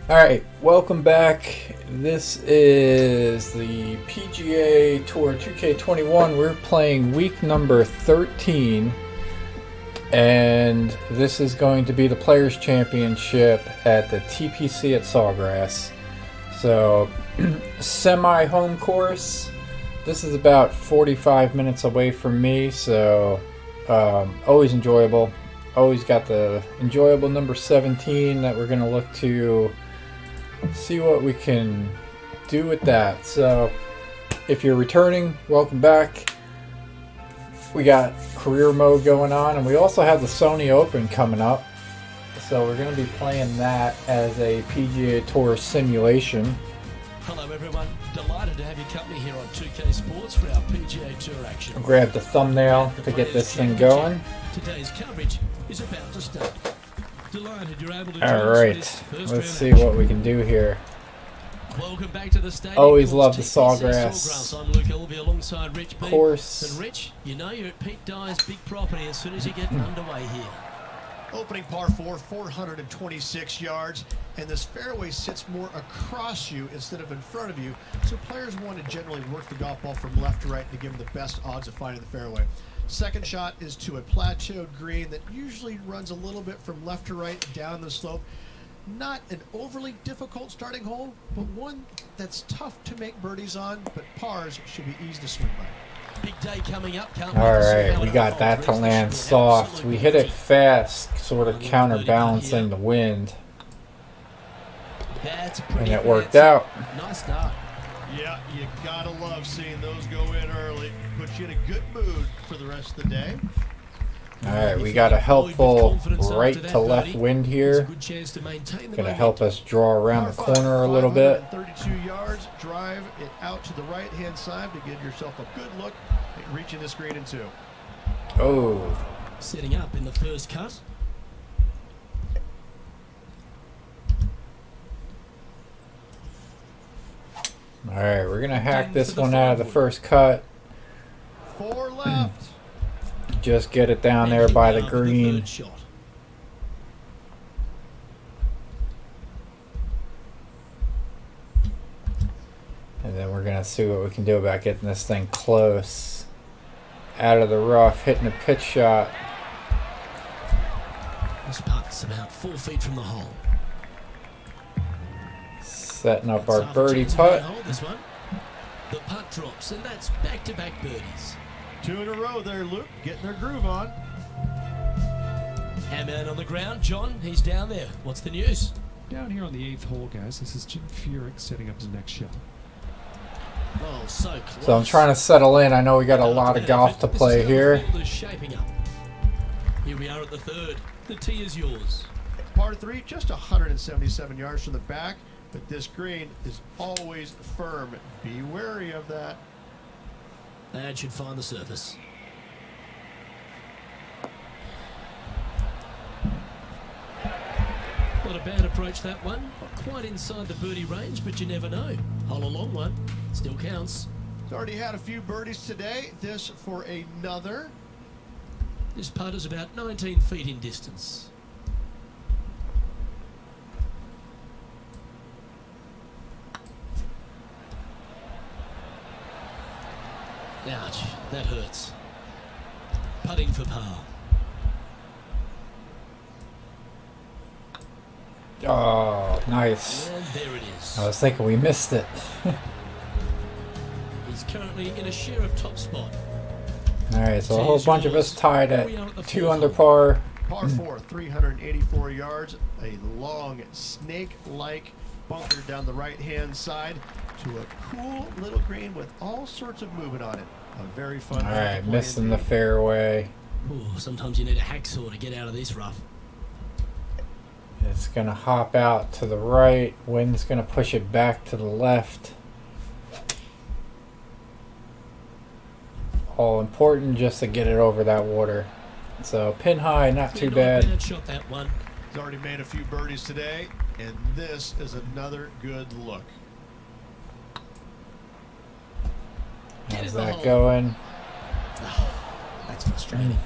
Alright, welcome back. This is the PGA Tour 2K21. We're playing week number 13. And this is going to be the Players' Championship at the TPC at Sawgrass. So, semi-home course. This is about 45 minutes away from me, so always enjoyable. Always got the enjoyable number 17 that we're going to look to see what we can do with that. So if you're returning, welcome back. We got career mode going on, and we also have the Sony Open coming up, so we're going to be playing that as a PGA Tour simulation. Hello everyone, delighted to have your company here on 2K Sports for our PGA Tour action. I'll grab the thumbnail to get this thing going. Today's coverage is about to start. Delighted you're able to Alright, let's see what we can do here. Welcome back to the stadium. Always love the TPC Sawgrass I'm Luke Elvey alongside Rich P. course. And Rich, you know you're at Pete Dye's big property as soon as you get underway here. Opening par 4, 426 yards, and this fairway sits more across you instead of in front of you, so players want to generally work the golf ball from left to right to give them the best odds of finding the fairway. Second shot is to a plateaued green that usually runs a little bit from left to right down the slope. Not an overly difficult starting hole, but one that's tough to make birdies on, but pars should be easy to swing by. Big day coming up. Alright, we got that to land soft. We hit it fast, sort of counterbalancing the wind. And it worked out. Nice start. Yeah, you gotta love seeing those go in early. Puts you in a good mood for the rest of the day. Alright, we got a helpful right to left wind here. Gonna help us draw around the corner a little bit. 32 yards, drive it out to the right hand side to give yourself a good look at reaching this green in two. Oh. Setting up in the first cut. Alright, we're gonna hack this one out of the first cut. 4 left. Just get it down there by the green. And then we're going to see what we can do about getting this thing close. Out of the rough, hitting a pitch shot. This putt's about 4 feet from the hole. Setting up our birdie putt. This one. The putt drops, and that's back-to-back birdies. 2 in a row there, Luke. Getting their groove on. Hammerman on the ground. John, he's down there. What's the news? Down here on the 8th hole, guys. This is Jim Furyk setting up his next shot. Oh, so close. So I'm trying to settle in. I know we got a lot of golf to play here. The field is shaping up. Here we are at the third. The tee is yours. Par 3, just 177 yards from the back, but this green is always firm. Be wary of that. That should find the surface. Not a bad approach, that one. Not quite inside the birdie range, but you never know. Hole a long one. Still counts. He's already had a few birdies today. This for another. This putt is about 19 feet in distance. Ouch, that hurts. Putting for par. Oh, nice. And there it is. I was thinking we missed it. He's currently in a share of top spot. Alright, so a whole bunch of us tied at 2 under par. Par 4, 384 yards. A long, snake-like bunker down the right-hand side to a cool little green with all sorts of movement on it. A very fun. Alright, missing the fairway. Ooh, sometimes you need a hacksaw to get out of this rough. It's going to hop out to the right. Wind's going to push it back to the left. All important just to get it over that water. So pin high, not too bad. Bad shot, that one. He's already made a few birdies today, and this is another good look. How's that going? Oh, that's frustrating.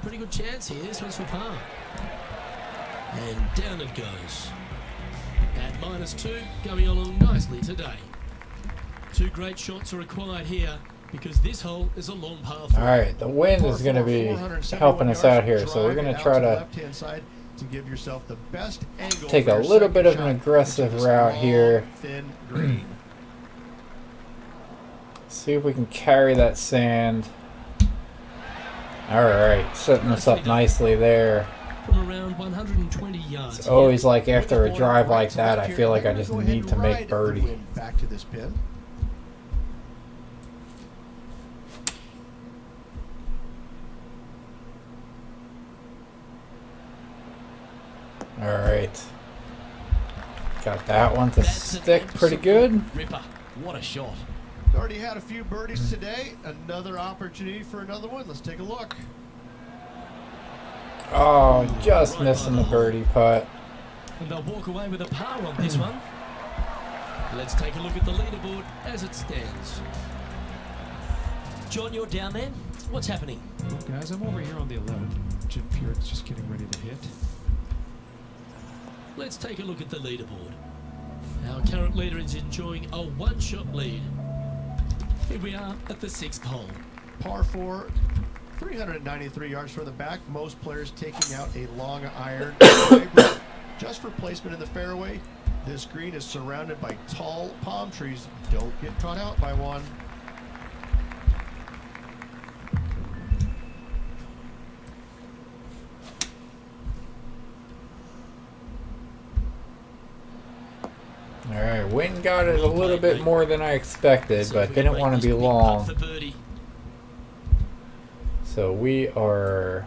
Pretty good chance here. This one's for par. And down it goes. At -2, going along nicely today. 2 great shots are required here because this hole is a long par 4. All right, the wind is going to be helping us out here, so we're going to try to left-hand side to give yourself the best angle take for a your little second bit of an shot, aggressive which is route long, here. Thin green. See if we can carry that sand. All right, setting us up nicely there. From around 120 yards. It's always like With after the a drive right like to that, left I here, feel like we're I gonna just go ahead need and to ride make the birdie. wind back to this pin. All right, got that one to That's an stick pretty good. Ripper. What a shot. Already had a few birdies today. Another opportunity for another one. Let's take a look. Oh, just missing the birdie putt. And they'll walk away with a par on this one. Let's take a look at the leaderboard as it stands. John, you're down there. What's happening? Well, guys, I'm over here on the 11. Jim Furyk's just getting ready to hit. Let's take a look at the leaderboard. Our current leader is enjoying a 1-shot lead. Here we are at the 6th hole. Par 4, 393 yards from the back. Most players taking out a long iron hybrid just for placement in the fairway. This green is surrounded by tall palm trees. Don't get caught out by one. All right, wind got it a little bit more than I expected, but didn't want to be long. So we are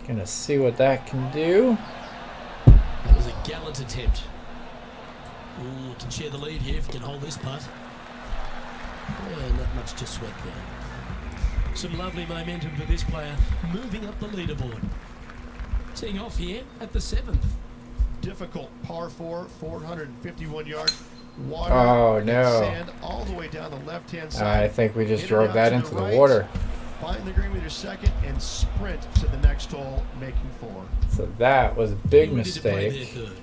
gonna see what that can do. That was a gallant attempt. Ooh, can share the lead here if you can hold this putt. Yeah, not much to sweat there. Some lovely momentum for this player, moving up the leaderboard. Teeing off here at the 7th. Difficult par 4, 451 yards. Water Oh, and no. sand all the way down the left-hand side. I think we just Hit it drove out that to into the right. water. Find the green with your second and sprint to the next hole, making 4. So that was a big Ready to play their mistake. third.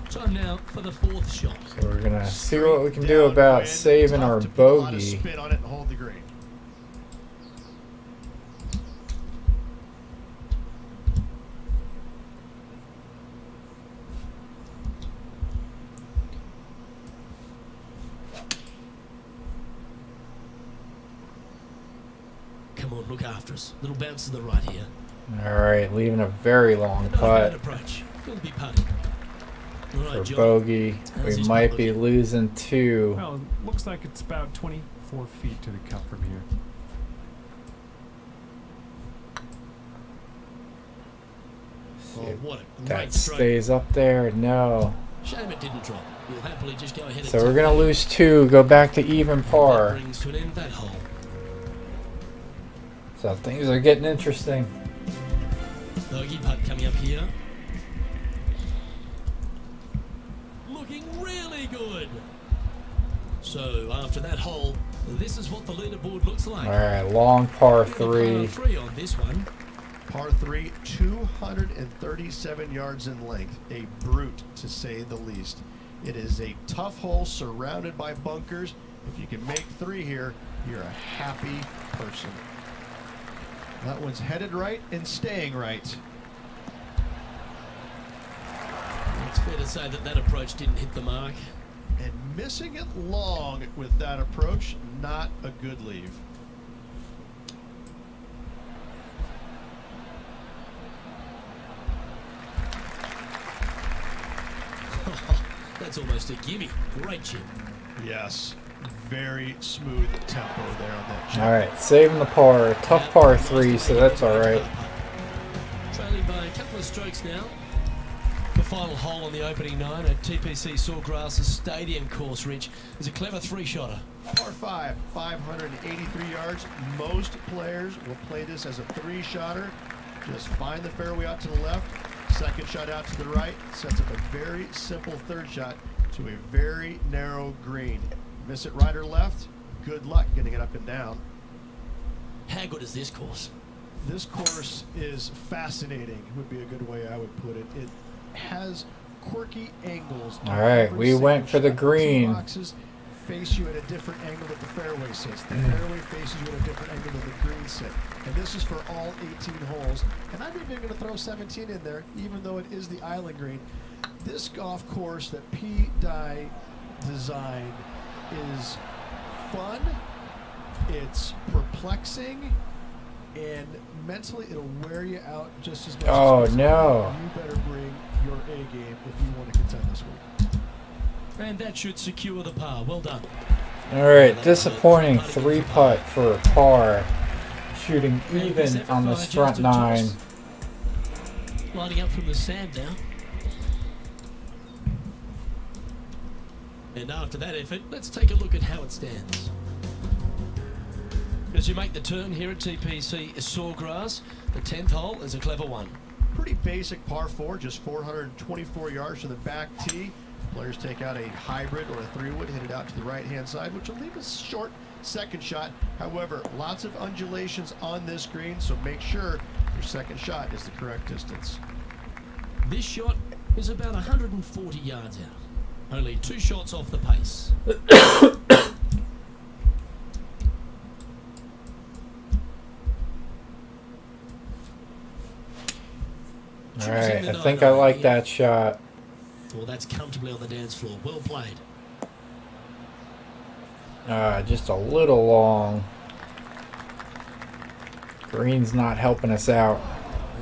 Time now for the 4th shot. So we're gonna see what we can do about Downwind. saving Tough our to put a lot of bogey. spin on it and hold the green. Come on, look after us. Little bounce to the right here. All right, leaving a very long Another bad putt approach. Will be putting. All right, for John. bogey. How's We this might putt be looking? losing 2. Well, it looks like it's about 24 feet to the cup from here. Oh, what a That great stroke. stays up there. No. Shame it didn't drop. We'll happily just go ahead and So we're take gonna that. lose 2, go back to even That par. brings to an end that hole. So things are getting interesting. Bogey putt coming up here. Looking really good. So after that hole, this is what the leaderboard looks like. All right, long par With a par 3. 3 on this one. Par 3, 237 yards in length. A brute, to say the least. It is a tough hole surrounded by bunkers. If you can make 3 here, you're a happy person. That one's headed right and staying right. It's fair to say that that approach didn't hit the mark. And missing it long with that approach, not a good leave. That's almost a gimme. Great chip. Yes, very smooth tempo there on that chip. All right, saving the par. Tough par 3, so that's all right. Trailing by a couple of strokes now. The final hole on the opening 9 at TPC Sawgrass Stadium course, Rich, is a clever 3-shotter. Par 5, 583 yards. Most players will play this as a 3-shotter. Just find the fairway out to the left, Second shot out to the right sets up a very simple third shot to a very narrow green. Miss it right or left, good luck getting it up and down. How good is this course? This course is fascinating, would be a good way I would put it. It has quirky angles. All right, we went for the green. Two boxes face you at a different angle that the fairway sits. The fairway faces you at a different angle than the green sit. And this is for all 18 holes. And I'm even going to throw 17 in there, even though it is the island green. This golf course that P. Dye designed is fun, it's perplexing, and mentally it'll wear you out just as much as no. You better bring your A game if you want to contend this week. And that should secure the par. Well done. All right, disappointing 3-putt for a par. Shooting even on this front 9. Lining up from the sand now. And after that effort, let's take a look at how it stands. As you make the turn here at TPC Sawgrass, the 10th hole is a clever one. Pretty basic par 4, just 424 yards to the back tee. Players take out a hybrid or a 3-wood, hit it out to the right-hand side, which will leave a short second shot. However, lots of undulations on this green, so make sure your second shot is the correct distance. This shot is about 140 yards out. Only 2 shots off the pace. All right, I think I like that shot. Well, that's comfortably on the dance floor. Well played. Just a little long. Green's not helping us out.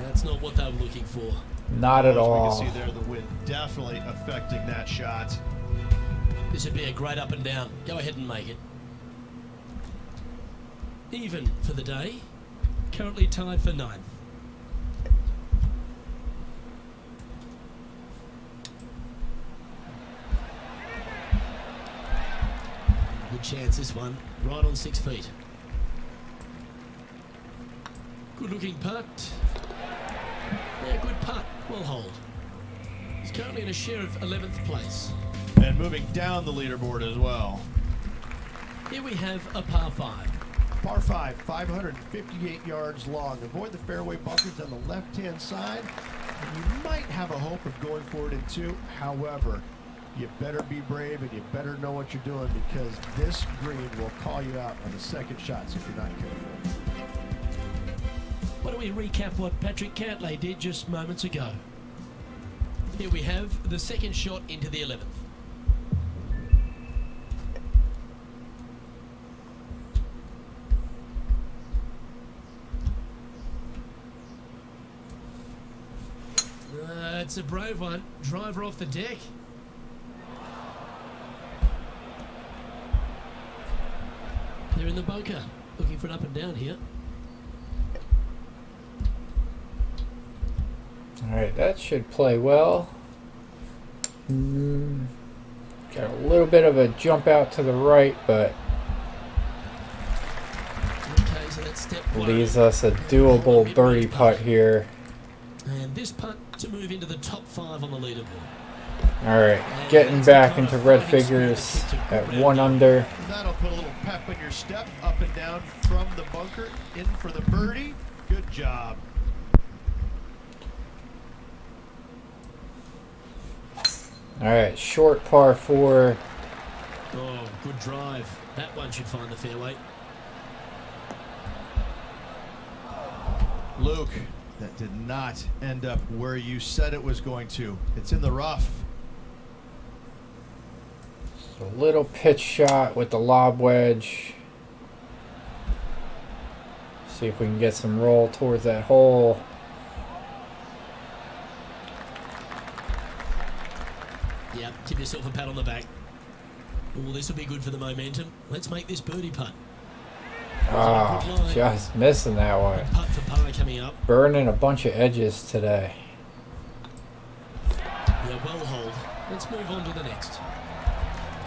That's not what they were looking for. Not at all. As we can see there, the wind definitely affecting that shot. This would be a great up and down. Go ahead and make it. Even for the day. Currently tied for 9th. Good chance this one. Right on 6 feet. Good looking putt. Yeah, good putt. Well hold. He's currently in a share of 11th place. And moving down the leaderboard as well. Here we have a par 5. Par 5, 558 yards long. Avoid the fairway bunkers on the left-hand side. And you might have a hope of going for it in 2. However, you better be brave and you better know what you're doing, because this green will call you out on the second shots if you're not careful. Why don't we recap what Patrick Cantlay did just moments ago? Here we have the second shot into the 11th. It's a brave one. Driver off the deck. They're in the bunker, looking for an up and down here. Alright, that should play well. Got a little bit of a jump out to the right, but Okay, so that's step 1. leaves us a doable birdie putt here. And this putt to move into the top 5 on the leaderboard. Alright, getting back into red figures at 1 under. That'll put a little pep in your step, up and down from the bunker, in for the birdie. Good job. Alright, short par 4. Oh, good drive. That one should find the fairway. Luke, that did not end up where you said it was going to. It's in the rough. A little pitch shot with the lob wedge. See if we can get some roll towards that hole. Yep, give yourself a pat on the back. Oh, this will be good for the momentum. Let's make this birdie putt. Oh, just missing that one. Putt for par coming up. Burning a bunch of edges today. Yeah, well hold. Let's move on to the next.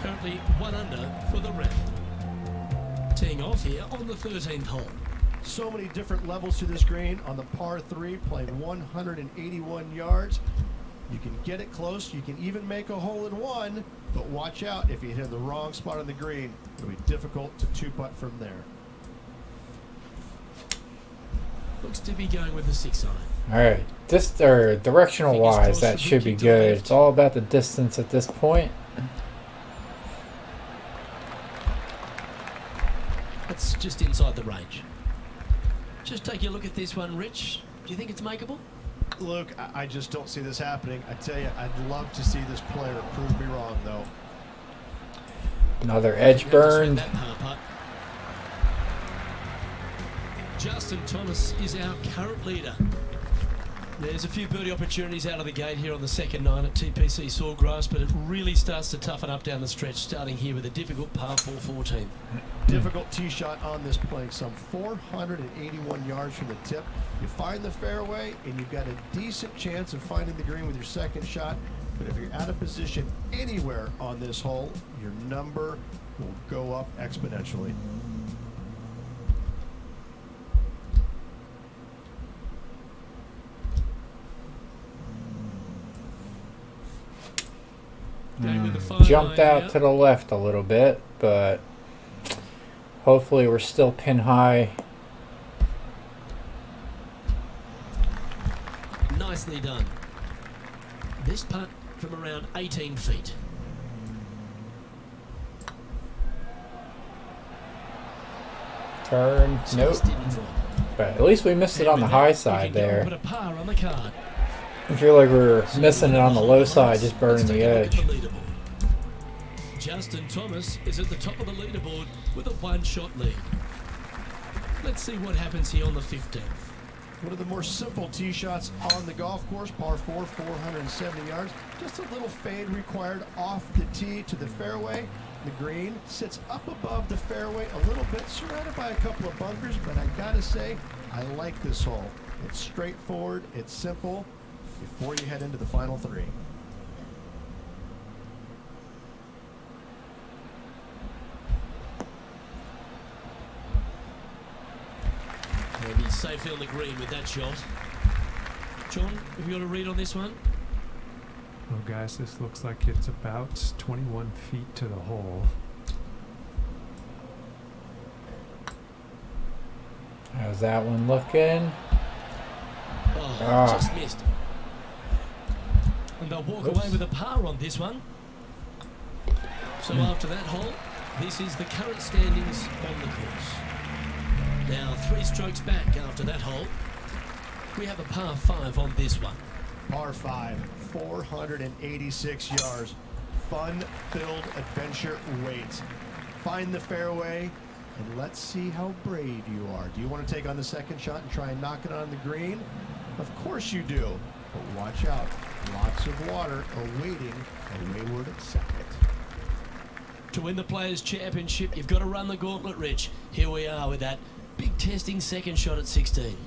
Currently 1 under for the round. Teeing off here on the 13th hole. So many different levels to this green. On the par 3, playing 181 yards. You can get it close. You can even make a hole in one. But watch out, if you hit the wrong spot on the green, it'll be difficult to two-putt from there. Looks to be going with the 6 iron. All right, directional Fingers wise, crossed that for should be kick to the good. left. It's all about the distance at this point. That's just inside the range. Just take a look at this one, Rich. Do you think it's makeable? Luke, I just don't see this happening. I tell you, I'd love to see this player prove me wrong, though. Another edge Going to swing burned. that par putt. Justin Thomas is our current leader. There's a few birdie opportunities out of the gate here on the second 9 at TPC Sawgrass, but it really starts to toughen up down the stretch, starting here with a difficult par 4-14. Difficult tee shot on this, playing some 481 yards from the tip. You find the fairway, and you've got a decent chance of finding the green with your second shot. But if you're out of position anywhere on this hole, your number will go up exponentially. Going with the fine Jumped line out now. to the left a little bit, but hopefully we're still pin high. Nicely done. This putt from around 18 feet. Turn. Nope. Just didn't drop. But at least we missed it on the And with high that, we side can go and there. Put a par on the card. I feel like we're missing it on the low side, just burning Let's the take a look at edge. the leaderboard. Justin Thomas is at the top of the leaderboard with a 1-shot lead. Let's see what happens here on the 15th. One of the more simple tee shots on the golf course, par 4, 470 yards. Just a little fade required off the tee to the fairway. The green sits up above the fairway a little bit, surrounded by a couple of bunkers, but I gotta say, I like this hole. It's straightforward, it's simple, before you head into the final 3. Maybe safely on the green with that shot. John, have you got a read on this one? Oh, guys, this looks like it's about 21 feet to the hole. How's that one looking? Oh, just missed. And they'll walk Oops. away with a par on this one. So after that hole, this is the current standings on the course. Now 3 strokes back after that hole. We have a par 5 on this one. Par 5, 486 yards. Fun-filled adventure waits. Find the fairway, and let's see how brave you are. Do you want to take on the second shot and try and knock it on the green? Of course you do, but watch out. Lots of water awaiting a wayward second. To win the Players' Championship, you've got to run the gauntlet, Rich. Here we are with that big testing second shot at 16.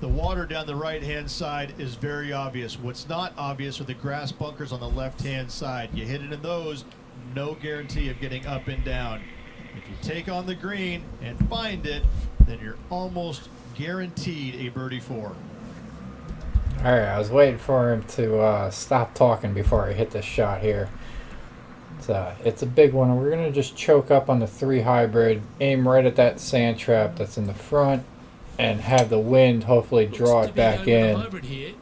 The water down the right-hand side is very obvious. What's not obvious are the grass bunkers on the left-hand side. You hit it in those, no guarantee of getting up and down. If you take on the green and find it, then you're almost guaranteed a birdie 4. All right, I was waiting for him to stop talking before I hit this shot here. It's a big one. We're going to just choke up on the 3 hybrid, aim right at that sand trap that's in the front, and have the wind hopefully draw Looks it to be back going with a in. hybrid here.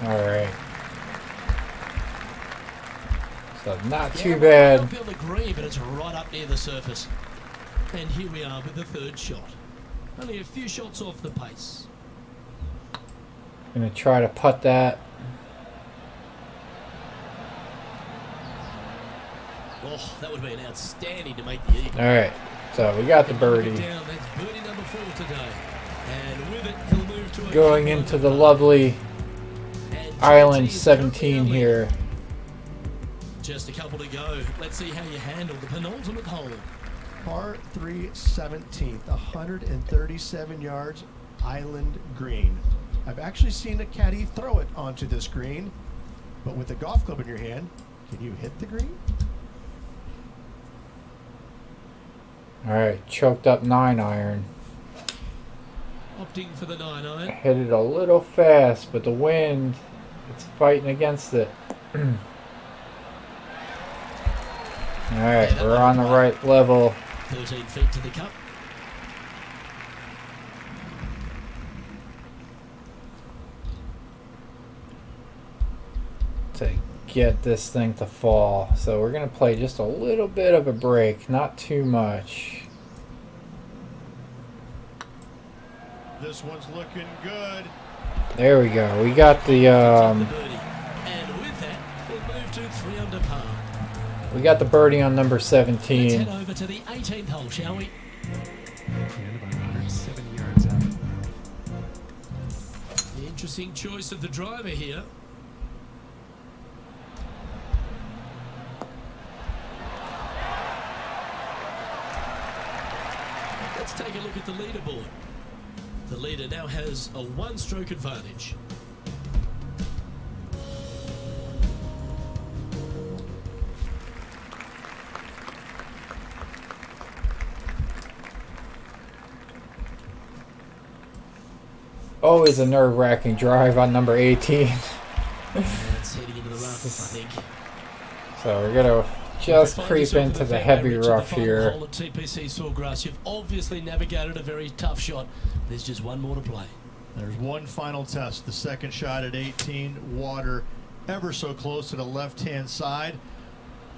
All right. So not Yeah, too well, bad. Up on the green, but it's right up near the surface. And here we are with the 3rd shot. Only a few shots off the pace. Gonna try to putt that. Oh, that would have been outstanding to make the eagle. All right. So we got the birdie. Down, that's birdie number 4 today. And with it, he'll move to a Going big into one. the lovely And Island JT is currently 17 our leader. here. Just a couple to go. Let's see how you handle the penultimate hole. Par 3, 17th, 137 yards, Island green. I've actually seen a caddy throw it onto this green, but with a golf club in your hand, can you hit the green? Alright, choked up 9-iron. Opting for the 9-iron. Hit it a little fast, but the wind, it's fighting against it. Alright, we're on the right level. 13 feet to the cup. To get this thing to fall. So we're going to play just a little bit of a break, not too much. This one's looking good. There we go. We got the And with that, we'll move to 3 under par. we got the birdie on number Let's 17. head over to the 18th hole, shall we? And about 170 yards out. The interesting choice of the driver here. Let's take a look at the leaderboard. The leader now has a 1-stroke advantage. Always a nerve-wracking drive on number 18. That's heading into the rough, I think. So we're gonna just Find creep yourself into with a the fairway heavy ridge at rough the final here. hole at TPC Sawgrass. You've obviously navigated a very tough shot. There's just one more to play. There's one final test. The second shot at 18. Water ever so close to the left-hand side.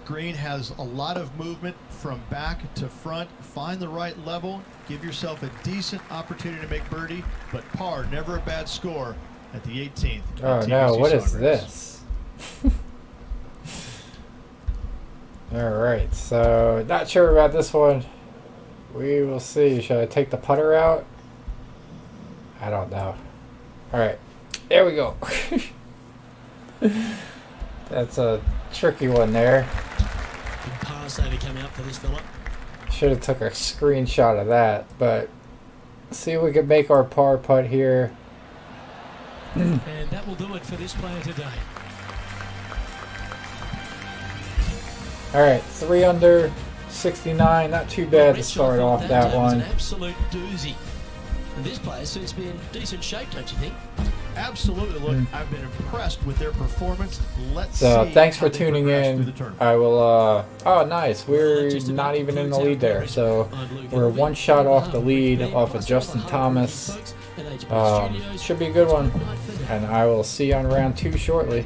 Green has a lot of movement from back to front. Find the right level. Give yourself a decent opportunity to make birdie, but par, never a bad score at the 18th. Oh no, what is this? Alright, so not sure about this one. We will see. Should I take the putter out? I don't know. Alright, there we go. That's a tricky one there. Big par saver coming up for this fella. Should have took a screenshot of that, but see if we can make our par putt here. And that will do it for this player today. Alright, 3 under, 69. Not too bad to start off that one. An absolute doozy. And this player seems to be in decent shape, don't you think? Absolutely. Look, I've been impressed with their performance. Let's So see thanks how for they tuning progress through in. the tournament. I will oh nice, we're not even in the lead there, so we're one shot off the lead off of Justin Thomas. Should be a good one, and I will see you on round 2 shortly.